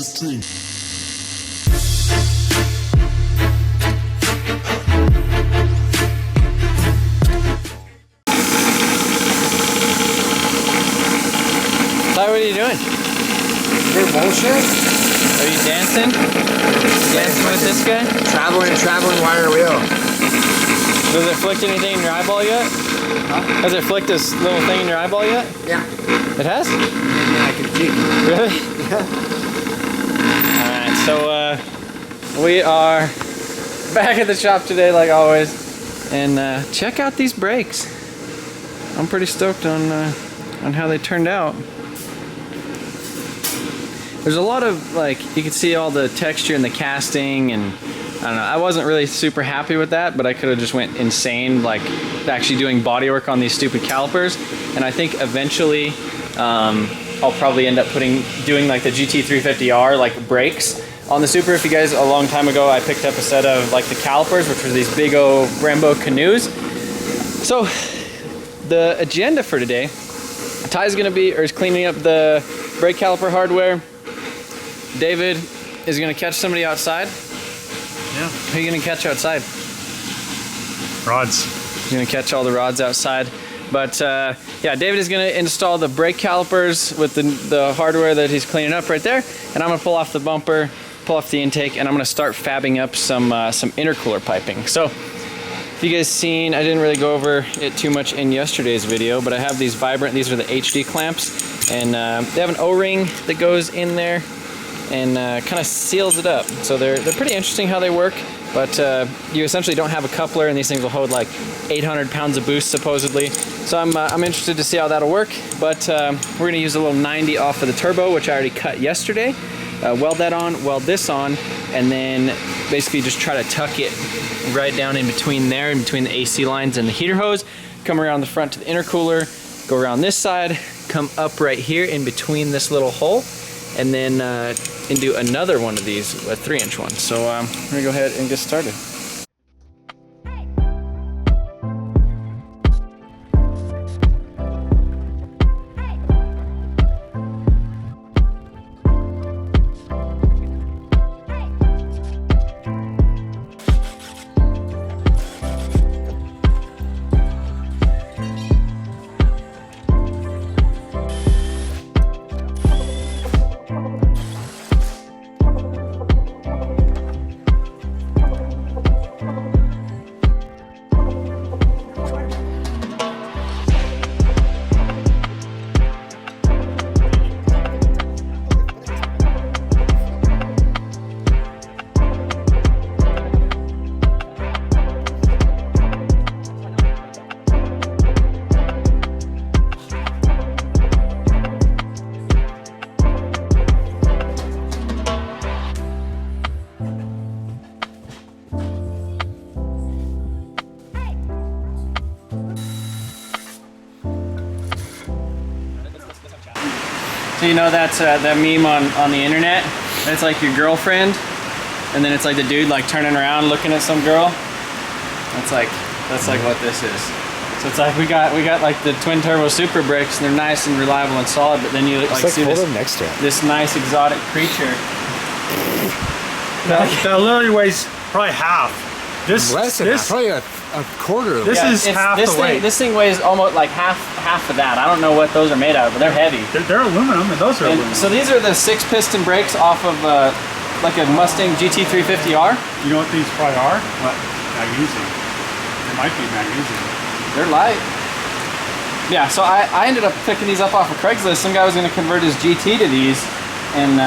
the stream. Ty, what are you doing? You're bullshit? Are you dancing? Dancing with this guy? Traveling wire wheel. Does it flick anything in your eyeball yet? Huh? Has it flicked this little thing in your eyeball yet? Yeah. It has? Yeah, I can see. Really? Alright, so we are back at the shop today like always. And check out these brakes. I'm pretty stoked on how they turned out. There's a lot of, like, you can see all the texture in the casting, and I don't know, I wasn't really super happy with that, but I could have just went insane, like, actually doing body work on these stupid calipers. And I think eventually I'll probably end up doing like the GT350R, like, brakes on the Supra. If you guys, a long time ago, I picked up a set of, like, the calipers, which were these big old Brembo canoes. So the agenda for today, Ty's gonna be, or is cleaning up the brake caliper hardware. David is gonna catch somebody outside. Yeah. Who are you gonna catch outside? Rods. He's gonna catch all the rods outside. But yeah, David is gonna install the brake calipers with the hardware that he's cleaning up right there. And I'm gonna pull off the bumper, pull off the intake, and I'm gonna start fabbing up some intercooler piping. So, if you guys seen, I didn't really go over it too much in yesterday's video, but I have these Vibrant, these are the HD clamps, and they have an O-ring that goes in there and kind of seals it up. So they're pretty interesting how they work, but you essentially don't have a coupler, and these things will hold like 800 pounds of boost supposedly. So I'm interested to see how that'll work, but we're gonna use a little 90 off of the turbo, which I already cut yesterday. Weld that on, weld this on, and then basically just try to tuck it right down in between there, in between the AC lines and the heater hose. Come around the front to the intercooler, go around this side, come up right here in between this little hole, and then and do another one of these, a 3-inch one. So we're gonna go ahead and get started. So you know that's that meme on the internet? It's like your girlfriend, and then it's like the dude like turning around looking at some girl. That's like what this is. So it's like we got like the twin turbo Supra brakes, and they're nice and reliable and solid, but then you like see this nice exotic creature. That literally weighs probably half. This probably a quarter of this is half the weight. This thing weighs almost like half of that. I don't know what those are made out of, but they're heavy. They're aluminum, and those are aluminum. So these are the 6-piston brakes off of like a Mustang GT350R. You know what these probably are? What? Magnesium. They might be magnesium. They're light. Yeah, so I ended up picking these up off of Craigslist. Some guy was going to convert his GT to these, and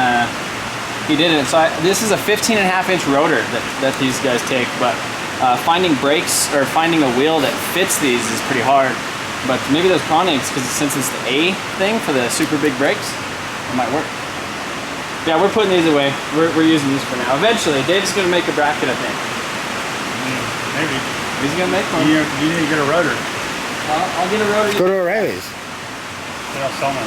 he did it. So this is a 15.5-inch rotor that these guys take, but finding brakes or finding a wheel that fits these is pretty hard. But maybe those Conics, because since it's the A thing for the super big brakes, it might work. Yeah, we're putting these away. We're using these for now. Eventually, Dave's going to make a bracket, I think. Maybe. He's going to make one. You need to get a rotor. I'll get a rotor. Go to O'Reilly's. They'll sell them.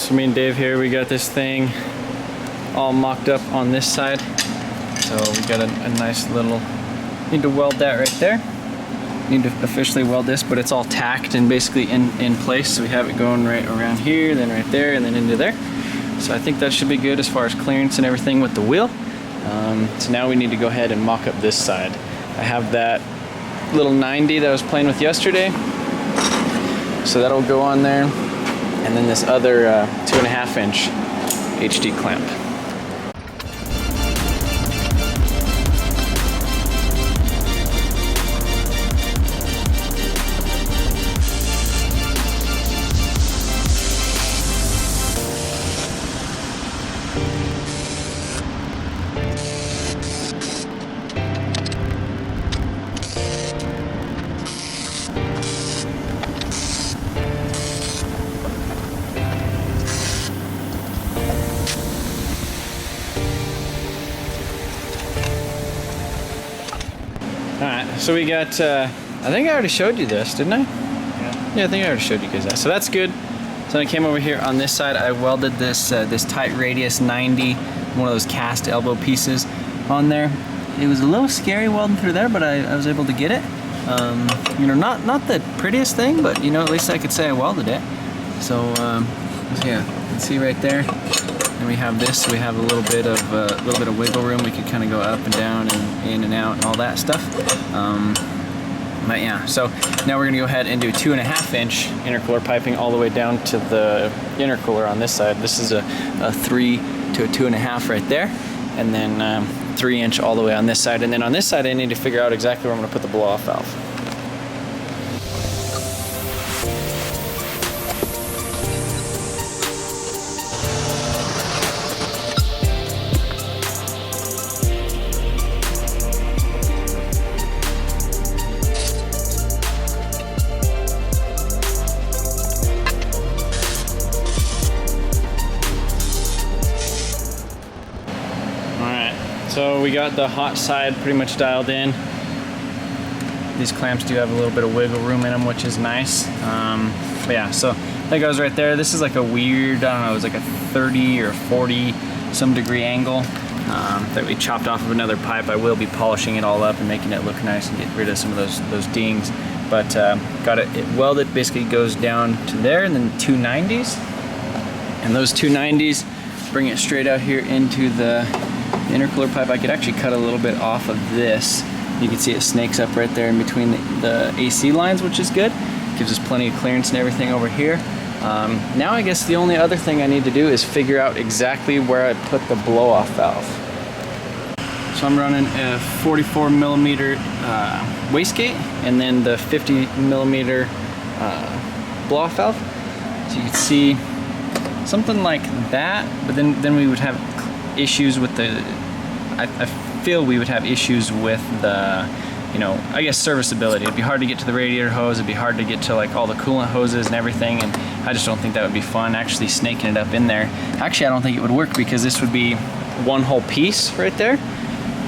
So me and Dave here, we got this thing all mocked up on this side. So we got a nice little, need to weld that right there. Need to officially weld this, but it's all tacked and basically in place. So we have it going right around here, then right there, and then into there. So I think that should be good as far as clearance and everything with the wheel. So now we need to go ahead and mock up this side. I have that little 90 that I was playing with yesterday. So that'll go on there. And then this other 2.5 inch HD clamp. Alright, so we got, I think I already showed you this, didn't I? Yeah, I think I already showed you guys that. So that's good. So I came over here on this side, I welded this this tight radius 90, one of those cast elbow pieces on there. It was a little scary welding through there, but I was able to get it. You know, not the prettiest thing, but you know, at least I could say I welded it. So, yeah, you can see right there. And we have this, we have a little bit of wiggle room. We could kind of go up and down and in and out and all that stuff. But yeah, so now we're gonna go ahead and do 2.5 inch intercooler piping all the way down to the intercooler on this side. This is a 3 to a 2.5 right there. And then 3 inch all the way on this side. And then on this side, I need to figure out exactly where I'm gonna put the blow off valve. So we got the hot side pretty much dialed in. These clamps do have a little bit of wiggle room in them, which is nice. But yeah, so that goes right there. This is like a weird, I don't know, it was like a 30 or 40 some degree angle that we chopped off of another pipe. I will be polishing it all up and making it look nice and get rid of some of those dings. But got it welded, basically goes down to there, and then 290s. And those 290s bring it straight out here into the intercooler pipe. I could actually cut a little bit off of this. You can see it snakes up right there in between the AC lines, which is good. Gives us plenty of clearance and everything over here. Now I guess the only other thing I need to do is figure out exactly where I put the blow-off valve. So I'm running a 44 millimeter wastegate and then the 50 millimeter blow-off valve. So you can see something like that, but then we would have issues with the, I feel we would have issues with the, you know, I guess serviceability. It'd be hard to get to the radiator hose, it'd be hard to get to like all the coolant hoses and everything, and I just don't think that would be fun, actually snaking it up in there. Actually, I don't think it would work because this would be one whole piece right there.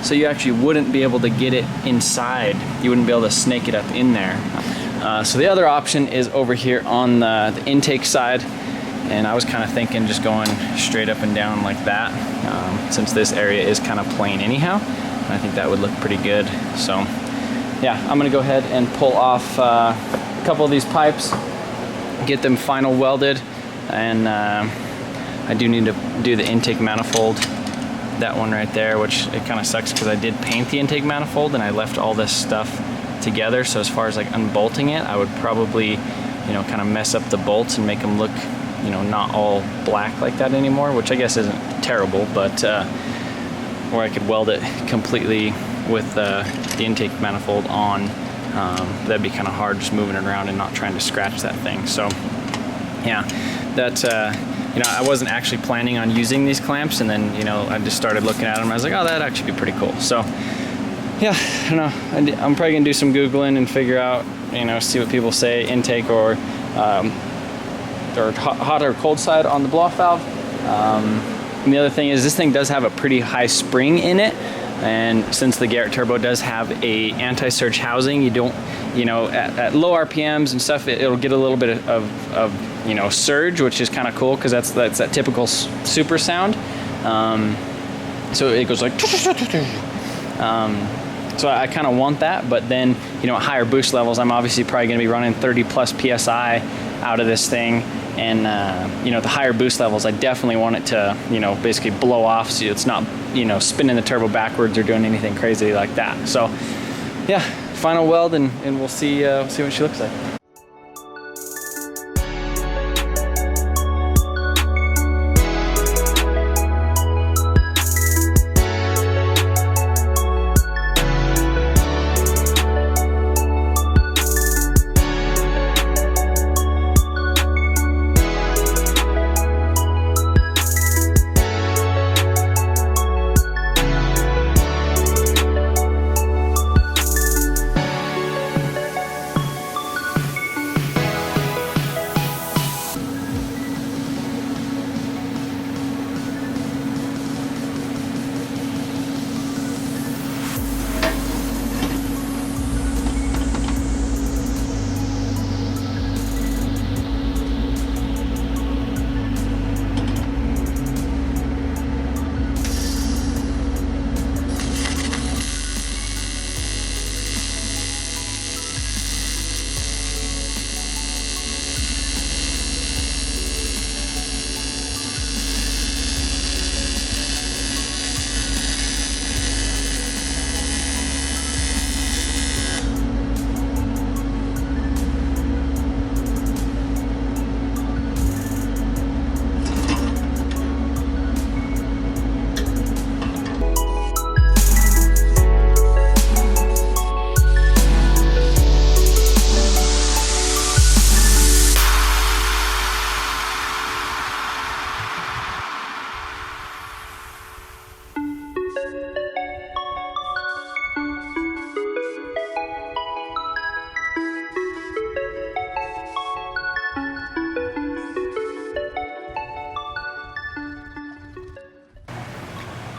So you actually wouldn't be able to get it inside. You wouldn't be able to snake it up in there. So the other option is over here on the intake side. And I was kind of thinking just going straight up and down like that, since this area is kind of plain anyhow. And I think that would look pretty good. So yeah, I'm gonna go ahead and pull off a couple of these pipes, get them final welded, and I do need to do the intake manifold, that one right there, which it kind of sucks because I did paint the intake manifold and I left all this stuff together. So as far as like unbolting it, I would probably, you know, kind of mess up the bolts and make them look, you know, not all black like that anymore, which I guess isn't terrible, but or I could weld it completely with the intake manifold on. That'd be kind of hard just moving it around and not trying to scratch that thing. So yeah, that you know, I wasn't actually planning on using these clamps, and then, you know, I just started looking at them and I was like, oh, that'd actually be pretty cool. So yeah, I don't know, I'm probably gonna do some Googling and figure out, you know, see what people say, intake or hot or cold side on the blow-off valve. And the other thing is this thing does have a pretty high spring in it, and since the Garrett Turbo does have a anti-surge housing, you don't, you know, at low RPMs and stuff, it'll get a little bit of you know, surge, which is kind of cool because that's that typical Supra sound. So it goes like, so I kind of want that, but then, you know, at higher boost levels, I'm obviously probably going to be running 30 plus PSI out of this thing. And, you know, the higher boost levels, I definitely want it to, you know, basically blow off so it's not, you know, spinning the turbo backwards or doing anything crazy like that. So, yeah, final weld and we'll see what she looks like.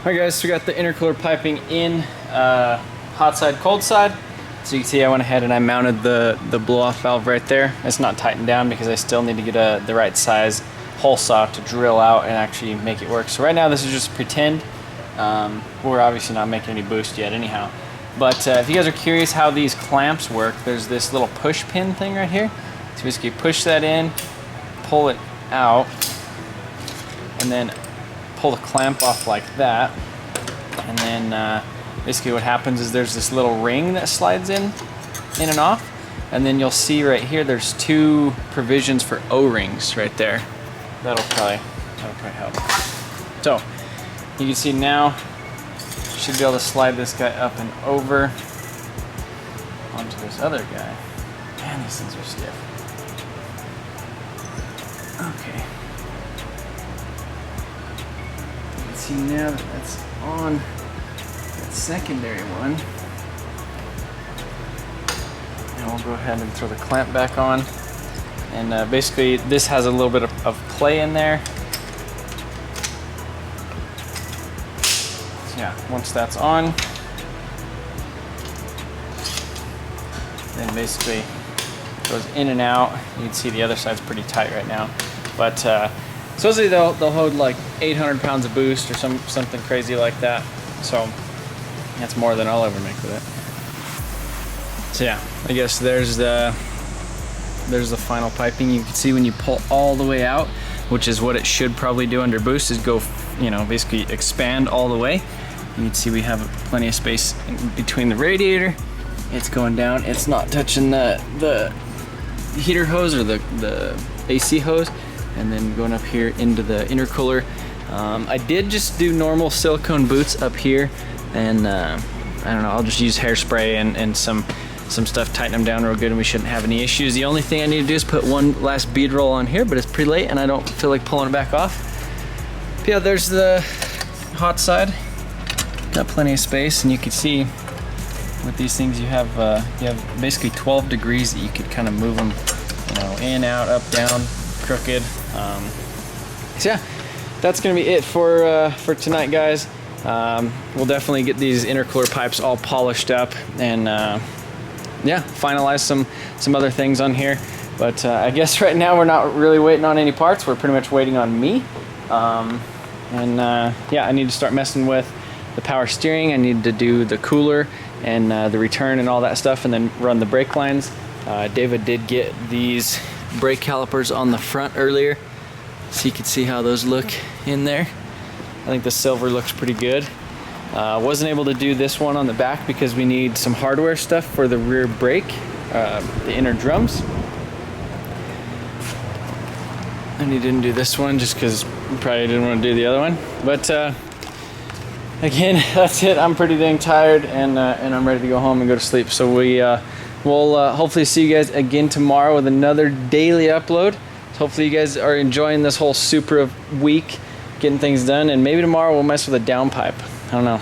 Alright guys, so we got the intercooler piping in, hot side, cold side. So you can see I went ahead and I mounted the blow off valve right there. It's not tightened down because I still need to get the right size hole saw to drill out and actually make it work. So right now this is just pretend. We're obviously not making any boost yet anyhow. But if you guys are curious how these clamps work, there's this little push pin thing right here. So basically push that in, pull it out, and then pull the clamp off like that. And then basically what happens is there's this little ring that slides in and off. And then you'll see right here, there's two provisions for O-rings right there. That'll probably help. So you can see now, should be able to slide this guy up and over onto this other guy. Man, these things are stiff. Okay. You can see now that that's on that secondary one. And we'll go ahead and throw the clamp back on. And basically this has a little bit of play in there. So yeah, once that's on, then basically goes in and out. You can see the other side's pretty tight right now. But supposedly they'll hold like 800 pounds of boost or something crazy like that. So that's more than I'll ever make with it. So yeah, I guess there's the final piping. You can see when you pull all the way out, which is what it should probably do under boost, is go, you know, basically expand all the way. You can see we have plenty of space in between the radiator. It's going down. It's not touching the heater hose or the AC hose. And then going up here into the intercooler. I did just do normal silicone boots up here, and I don't know, I'll just use hairspray and some stuff, tighten them down real good, and we shouldn't have any issues. The only thing I need to do is put one last bead roll on here, but it's pretty late and I don't feel like pulling it back off. But yeah, there's the hot side. Got plenty of space, and you can see with these things you have basically 12 degrees that you could kind of move them, you know, in, out, up, down, crooked. So yeah, that's gonna be it for tonight, guys. We'll definitely get these intercooler pipes all polished up and yeah, finalize some other things on here. But I guess right now we're not really waiting on any parts. We're pretty much waiting on me. Yeah, I need to start messing with the power steering. I need to do the cooler and the return and all that stuff, and then run the brake lines. David did get these brake calipers on the front earlier, so you can see how those look in there. I think the silver looks pretty good. Wasn't able to do this one on the back because we need some hardware stuff for the rear brake, the inner drums. And he didn't do this one just because he probably didn't want to do the other one. But again, that's it. I'm pretty dang tired, and I'm ready to go home and go to sleep. So we'll hopefully see you guys again tomorrow with another daily upload. So hopefully you guys are enjoying this whole Supra week, getting things done, and maybe tomorrow we'll mess with a downpipe. I don't know.